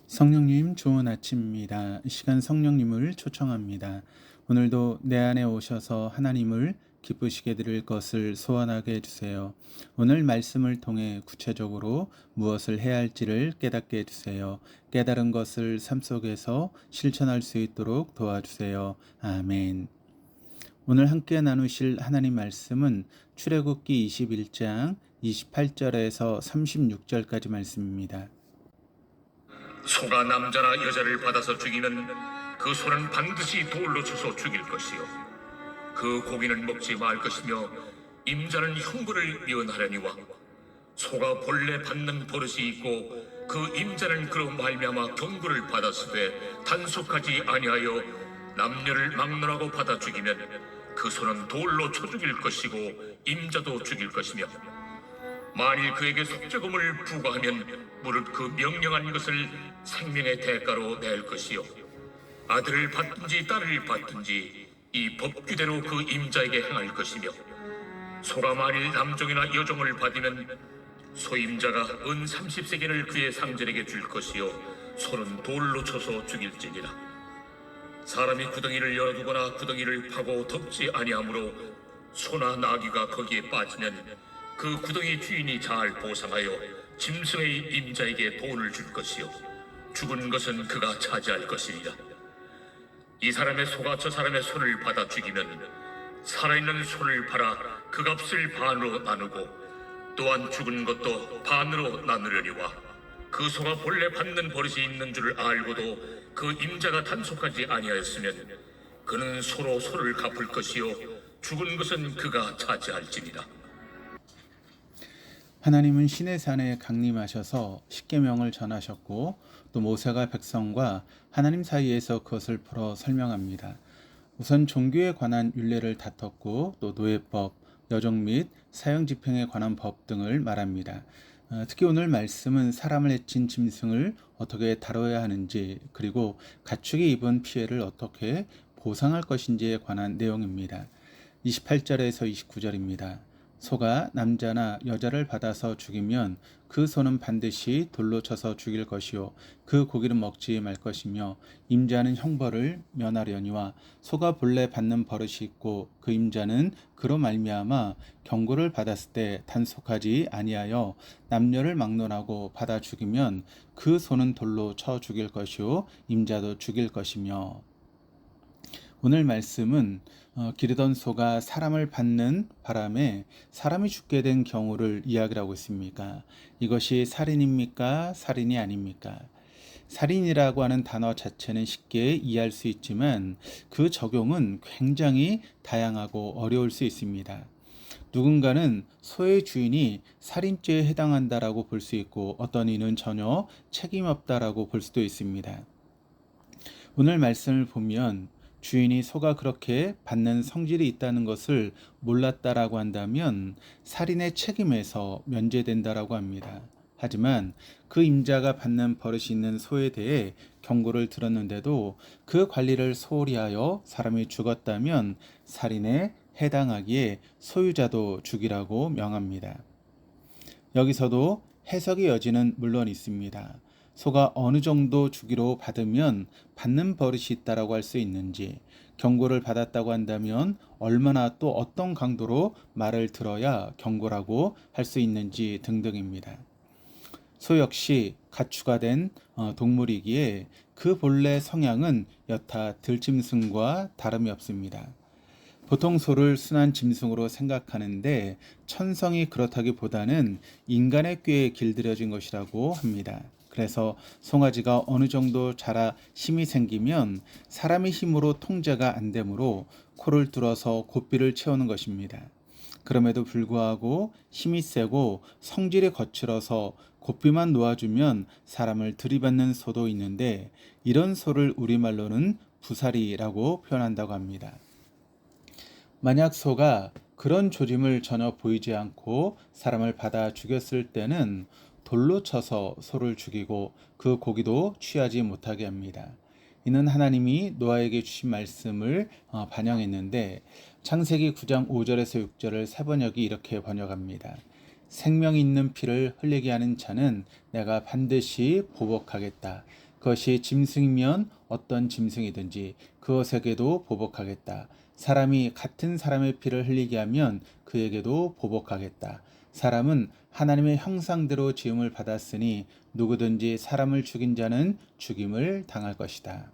성령님 좋은 아침입니다. 이 시간 성령님을 초청합니다. 오늘도 내 안에 오셔서 하나님을 기쁘시게 드릴 것을 소원하게 해주세요. 오늘 말씀을 통해 구체적으로 무엇을 해야 할지를 깨닫게 해주세요. 깨달은 것을 삶 속에서 실천할 수 있도록 도와주세요. 아멘. 오늘 함께 나누실 하나님 말씀은 출애굽기 21장 28절에서 36절까지 말씀입니다. 소가 남자나 여자를 받아서 죽이면 그 소는 반드시 돌로 쳐서 죽일 것이요 그 고기는 먹지 말 것이며 임자는 흉부를 면하려니와 소가 본래 받는 버릇이 있고 그 임자는 그로 말미암아 경고를 받았으되 단속하지 아니하여 남녀를 막론하고 받아 죽이면 그 소는 돌로 쳐 죽일 것이고 임자도 죽일 것이며 만일 그에게 속죄금을 부과하면 무릇 그 명령한 것을 생명의 대가로 낼 것이요 아들을 받든지 딸을 받든지 이 법규대로 그 임자에게 행할 것이며 소가 만일 남종이나 여종을 받으면 소임자가 은 30세겔을 그의 상전에게 줄 것이요 소는 돌로 쳐서 죽일지니라. 사람이 구덩이를 열어두거나 구덩이를 파고 덮지 아니하므로 소나 나귀가 거기에 빠지면 그 구덩이 주인이 잘 보상하여 짐승의 임자에게 돈을 줄 것이요 죽은 것은 그가 차지할 것이니라. 이 사람의 소가 저 사람의 손을 받아 죽이면 살아있는 소를 팔아 그 값을 반으로 나누고 또한 죽은 것도 반으로 나누려니와 그 소가 본래 받는 버릇이 있는 줄 알고도 그 임자가 단속하지 아니하였으면 그는 소로 소를 갚을 것이요 죽은 것은 그가 차지할지니라. 하나님은 시내산에 강림하셔서 십계명을 전하셨고 또 모세가 백성과 하나님 사이에서 그것을 풀어 설명합니다. 우선 종교에 관한 율례를 다퉜고 또 노예법, 여종 및 사형집행에 관한 법 등을 말합니다. 특히 오늘 말씀은 사람을 해친 짐승을 어떻게 다뤄야 하는지 그리고 가축이 입은 피해를 어떻게 보상할 것인지에 관한 내용입니다. 28절에서 29절입니다. 소가 남자나 여자를 받아서 죽이면 그 소는 반드시 돌로 쳐서 죽일 것이요 그 고기는 먹지 말 것이며 임자는 형벌을 면하려니와 소가 본래 받는 버릇이 있고 그 임자는 그로 말미암아 경고를 받았을 때 단속하지 아니하여 남녀를 막론하고 받아 죽이면 그 소는 돌로 쳐 죽일 것이요 임자도 죽일 것이며. 오늘 말씀은 기르던 소가 사람을 받는 바람에 사람이 죽게 된 경우를 이야기를 하고 있습니까? 이것이 살인입니까? 살인이 아닙니까? 살인이라고 하는 단어 자체는 쉽게 이해할 수 있지만 그 적용은 굉장히 다양하고 어려울 수 있습니다. 누군가는 소의 주인이 살인죄에 해당한다라고 볼 수 있고 어떤 이는 전혀 책임 없다라고 볼 수도 있습니다. 오늘 말씀을 보면 주인이 소가 그렇게 받는 성질이 있다는 것을 몰랐다라고 한다면 살인의 책임에서 면제된다라고 합니다. 하지만 그 임자가 받는 버릇이 있는 소에 대해 경고를 들었는데도 그 관리를 소홀히 하여 사람이 죽었다면 살인에 해당하기에 소유자도 죽이라고 명합니다. 여기서도 해석의 여지는 물론 있습니다. 소가 어느 정도 주기로 받으면 받는 버릇이 있다라고 할 수 있는지, 경고를 받았다고 한다면 얼마나 또 어떤 강도로 말을 들어야 경고라고 할 수 있는지 등등입니다. 소 역시 가축화 된 동물이기에 그 본래 성향은 여타 들짐승과 다름이 없습니다. 보통 소를 순한 짐승으로 생각하는데 천성이 그렇다기보다는 인간의 꾀에 길들여진 것이라고 합니다. 그래서 송아지가 어느 정도 자라 힘이 생기면 사람의 힘으로 통제가 안 되므로 코를 뚫어서 고삐를 채우는 것입니다. 그럼에도 불구하고 힘이 세고 성질이 거칠어서 고삐만 놓아주면 사람을 들이받는 소도 있는데 이런 소를 우리말로는 부사리라고 표현한다고 합니다. 만약 소가 그런 조짐을 전혀 보이지 않고 사람을 받아 죽였을 때는 돌로 쳐서 소를 죽이고 그 고기도 취하지 못하게 합니다. 이는 하나님이 노아에게 주신 말씀을 반영했는데 창세기 9장 5절에서 6절을 세번역이 이렇게 번역합니다. 생명 있는 피를 흘리게 하는 자는 내가 반드시 보복하겠다. 그것이 짐승이면 어떤 짐승이든지 그것에게도 보복하겠다. 사람이 같은 사람의 피를 흘리게 하면 그에게도 보복하겠다. 사람은 하나님의 형상대로 지음을 받았으니 누구든지 사람을 죽인 자는 죽임을 당할 것이다.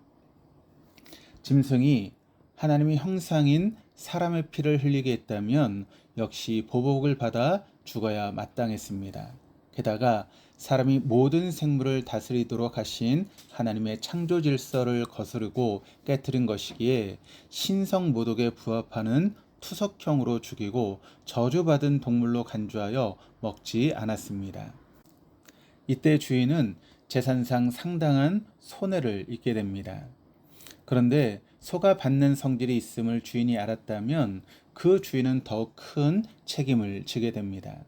짐승이 하나님의 형상인 사람의 피를 흘리게 했다면 역시 보복을 받아 죽어야 마땅했습니다. 게다가 사람이 모든 생물을 다스리도록 하신 하나님의 창조 질서를 거스르고 깨뜨린 것이기에 신성 모독에 부합하는 투석형으로 죽이고 저주받은 동물로 간주하여 먹지 않았습니다. 이때 주인은 재산상 상당한 손해를 입게 됩니다. 그런데 소가 받는 성질이 있음을 주인이 알았다면 그 주인은 더욱 큰 책임을 지게 됩니다.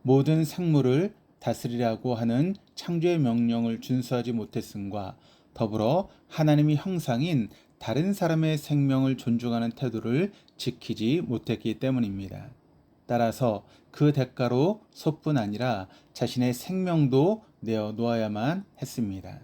모든 생물을 다스리라고 하는 창조의 명령을 준수하지 못했음과 더불어 하나님의 형상인 다른 사람의 생명을 존중하는 태도를 지키지 못했기 때문입니다. 따라서 그 대가로 소뿐 아니라 자신의 생명도 내어 놓아야만 했습니다.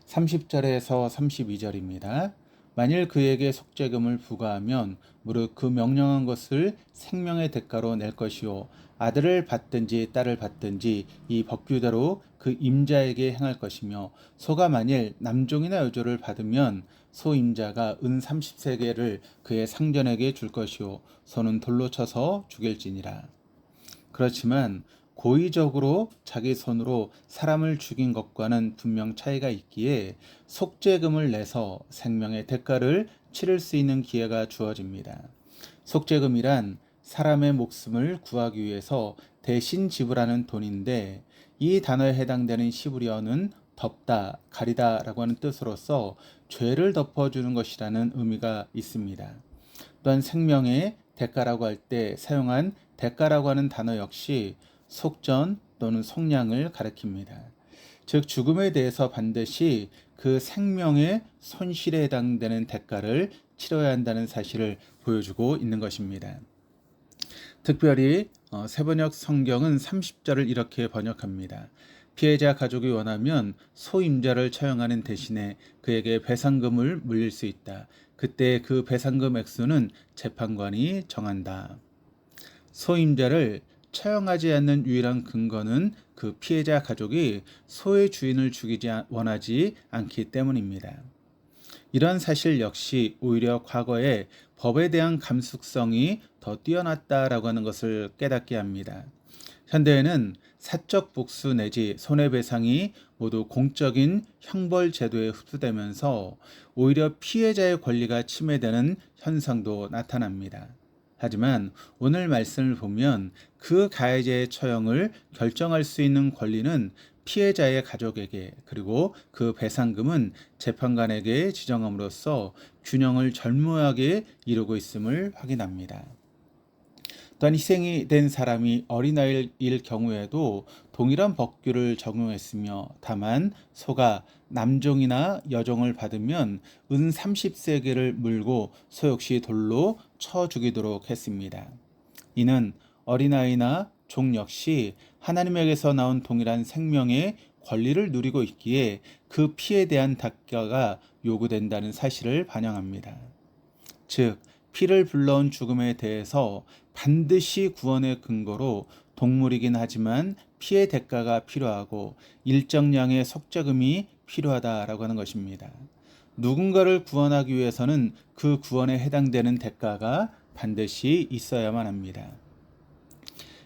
30절에서 32절입니다. 만일 그에게 속죄금을 부과하면 무릇 그 명령한 것을 생명의 대가로 낼 것이요 아들을 받든지 딸을 받든지 이 법규대로 그 임자에게 행할 것이며 소가 만일 남종이나 여조를 받으면 소 임자가 은 30세겔을 그의 상전에게 줄 것이요 소는 돌로 쳐서 죽일지니라. 그렇지만 고의적으로 자기 손으로 사람을 죽인 것과는 분명 차이가 있기에 속죄금을 내서 생명의 대가를 치를 수 있는 기회가 주어집니다. 속죄금이란 사람의 목숨을 구하기 위해서 대신 지불하는 돈인데 이 단어에 해당되는 시브리어는 덮다, 가리다라고 하는 뜻으로서 죄를 덮어주는 것이라는 의미가 있습니다. 또한 생명의 대가라고 할 때 사용한 대가라고 하는 단어 역시 속전 또는 속량을 가리킵니다. 즉 죽음에 대해서 반드시 그 생명의 손실에 해당되는 대가를 치러야 한다는 사실을 보여주고 있는 것입니다. 특별히 세번역 성경은 30절을 이렇게 번역합니다. 피해자 가족이 원하면 소임자를 처형하는 대신에 그에게 배상금을 물릴 수 있다. 그때 그 배상금 액수는 재판관이 정한다. 소임자를 처형하지 않는 유일한 근거는 그 피해자 가족이 소의 주인을 죽이지 원하지 않기 때문입니다. 이런 사실 역시 오히려 과거에 법에 대한 감수성이 더 뛰어났다라고 하는 것을 깨닫게 합니다. 현대에는 사적 복수 내지 손해배상이 모두 공적인 형벌 제도에 흡수되면서 오히려 피해자의 권리가 침해되는 현상도 나타납니다. 하지만 오늘 말씀을 보면 그 가해자의 처형을 결정할 수 있는 권리는 피해자의 가족에게 그리고 그 배상금은 재판관에게 지정함으로써 균형을 절묘하게 이루고 있음을 확인합니다. 또한 희생이 된 사람이 어린아이일 경우에도 동일한 법규를 적용했으며 다만 소가 남종이나 여종을 받으면 은 30세겔을 물고 소 역시 돌로 쳐 죽이도록 했습니다. 이는 어린아이나 종 역시 하나님에게서 나온 동일한 생명의 권리를 누리고 있기에 그 피에 대한 대가가 요구된다는 사실을 반영합니다. 즉 피를 불러온 죽음에 대해서 반드시 구원의 근거로 동물이긴 하지만 피의 대가가 필요하고 일정량의 속죄금이 필요하다라고 하는 것입니다. 누군가를 구원하기 위해서는 그 구원에 해당되는 대가가 반드시 있어야만 합니다.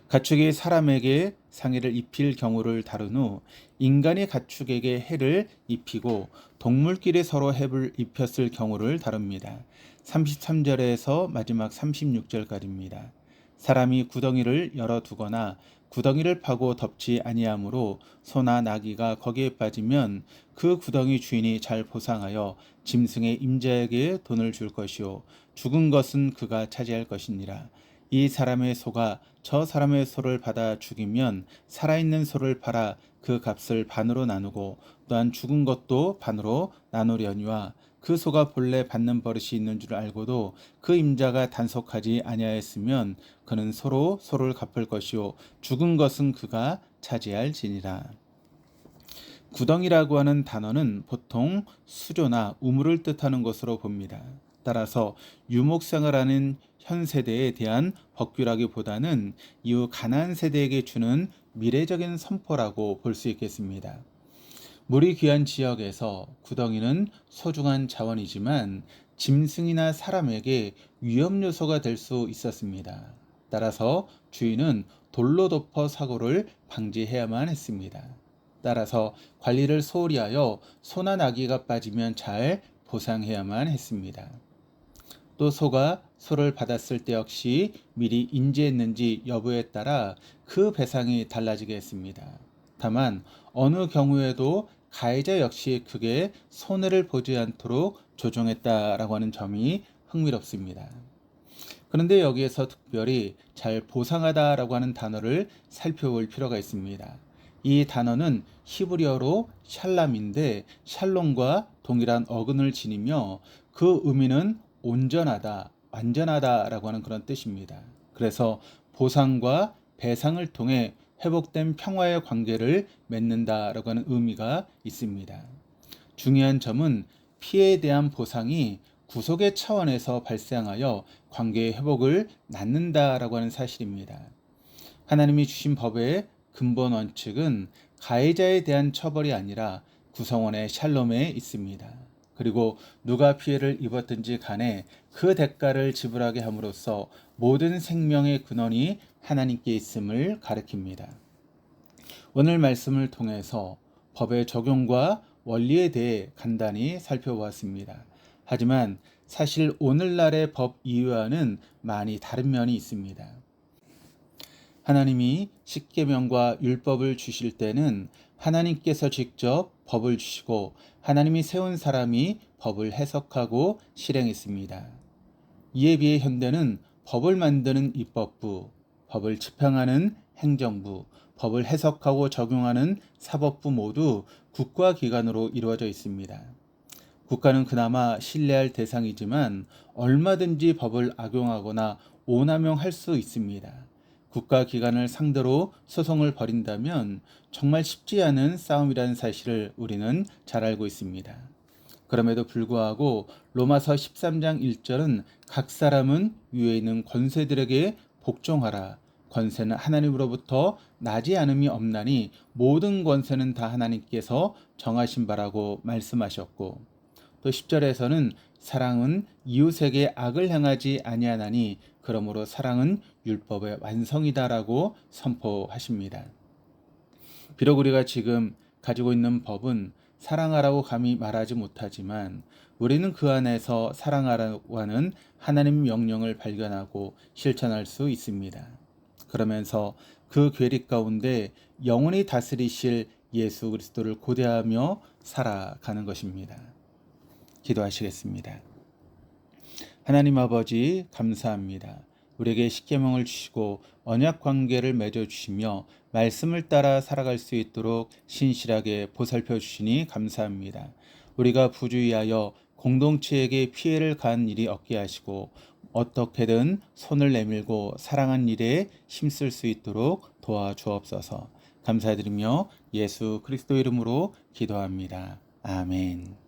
가축이 사람에게 상해를 입힐 경우를 다룬 후 인간이 가축에게 해를 입히고 동물끼리 서로 해를 입혔을 경우를 다룹니다. 33절에서 마지막 36절까지입니다. 사람이 구덩이를 열어두거나 구덩이를 파고 덮지 아니하므로 소나 나귀가 거기에 빠지면 그 구덩이 주인이 잘 보상하여 짐승의 임자에게 돈을 줄 것이요 죽은 것은 그가 차지할 것이니라. 이 사람의 소가 저 사람의 소를 받아 죽이면 살아있는 소를 팔아 그 값을 반으로 나누고 또한 죽은 것도 반으로 나누려니와 그 소가 본래 받는 버릇이 있는 줄 알고도 그 임자가 단속하지 아니하였으면 그는 서로 소를 갚을 것이요 죽은 것은 그가 차지할지니라. 구덩이라고 하는 단어는 보통 수조나 우물을 뜻하는 것으로 봅니다. 따라서 유목생활하는 현 세대에 대한 법규라기보다는 이후 가나안 세대에게 주는 미래적인 선포라고 볼 수 있겠습니다. 물이 귀한 지역에서 구덩이는 소중한 자원이지만 짐승이나 사람에게 위험 요소가 될 수 있었습니다. 따라서 주인은 돌로 덮어 사고를 방지해야만 했습니다. 따라서 관리를 소홀히 하여 소나 나귀가 빠지면 잘 보상해야만 했습니다. 또 소가 소를 받았을 때 역시 미리 인지했는지 여부에 따라 그 배상이 달라지게 했습니다. 다만 어느 경우에도 가해자 역시 크게 손해를 보지 않도록 조정했다라고 하는 점이 흥미롭습니다. 그런데 여기에서 특별히 잘 보상하다라고 하는 단어를 살펴볼 필요가 있습니다. 이 단어는 히브리어로 샬람인데 샬롬과 동일한 어근을 지니며 그 의미는 온전하다, 완전하다라고 하는 그런 뜻입니다. 그래서 보상과 배상을 통해 회복된 평화의 관계를 맺는다라고 하는 의미가 있습니다. 중요한 점은 피해에 대한 보상이 구속의 차원에서 발생하여 관계의 회복을 낳는다라고 하는 사실입니다. 하나님이 주신 법의 근본 원칙은 가해자에 대한 처벌이 아니라 구성원의 샬롬에 있습니다. 그리고 누가 피해를 입었든지 간에 그 대가를 지불하게 함으로써 모든 생명의 근원이 하나님께 있음을 가리킵니다. 오늘 말씀을 통해서 법의 적용과 원리에 대해 간단히 살펴보았습니다. 하지만 사실 오늘날의 법 이유와는 많이 다른 면이 있습니다. 하나님이 십계명과 율법을 주실 때는 하나님께서 직접 법을 주시고 하나님이 세운 사람이 법을 해석하고 실행했습니다. 이에 비해 현대는 법을 만드는 입법부, 법을 집행하는 행정부, 법을 해석하고 적용하는 사법부 모두 국가기관으로 이루어져 있습니다. 국가는 그나마 신뢰할 대상이지만 얼마든지 법을 악용하거나 오남용할 수 있습니다. 국가기관을 상대로 소송을 벌인다면 정말 쉽지 않은 싸움이라는 사실을 우리는 잘 알고 있습니다. 그럼에도 불구하고 로마서 13장 1절은 각 사람은 위에 있는 권세들에게 복종하라. 권세는 하나님으로부터 나지 않음이 없나니 모든 권세는 다 하나님께서 정하신 바라고 말씀하셨고, 또 10절에서는 사랑은 이웃에게 악을 행하지 아니하나니 그러므로 사랑은 율법의 완성이다라고 선포하십니다. 비록 우리가 지금 가지고 있는 법은 사랑하라고 감히 말하지 못하지만 우리는 그 안에서 사랑하라고 하는 하나님 명령을 발견하고 실천할 수 있습니다. 그러면서 그 괴리 가운데 영원히 다스리실 예수 그리스도를 고대하며 살아가는 것입니다. 기도하시겠습니다. 하나님 아버지 감사합니다. 우리에게 십계명을 주시고 언약 관계를 맺어 주시며 말씀을 따라 살아갈 수 있도록 신실하게 보살펴 주시니 감사합니다. 우리가 부주의하여 공동체에게 피해를 가한 일이 없게 하시고 어떻게든 손을 내밀고 사랑한 일에 힘쓸 수 있도록 도와주옵소서. 감사드리며 예수 그리스도 이름으로 기도합니다. 아멘.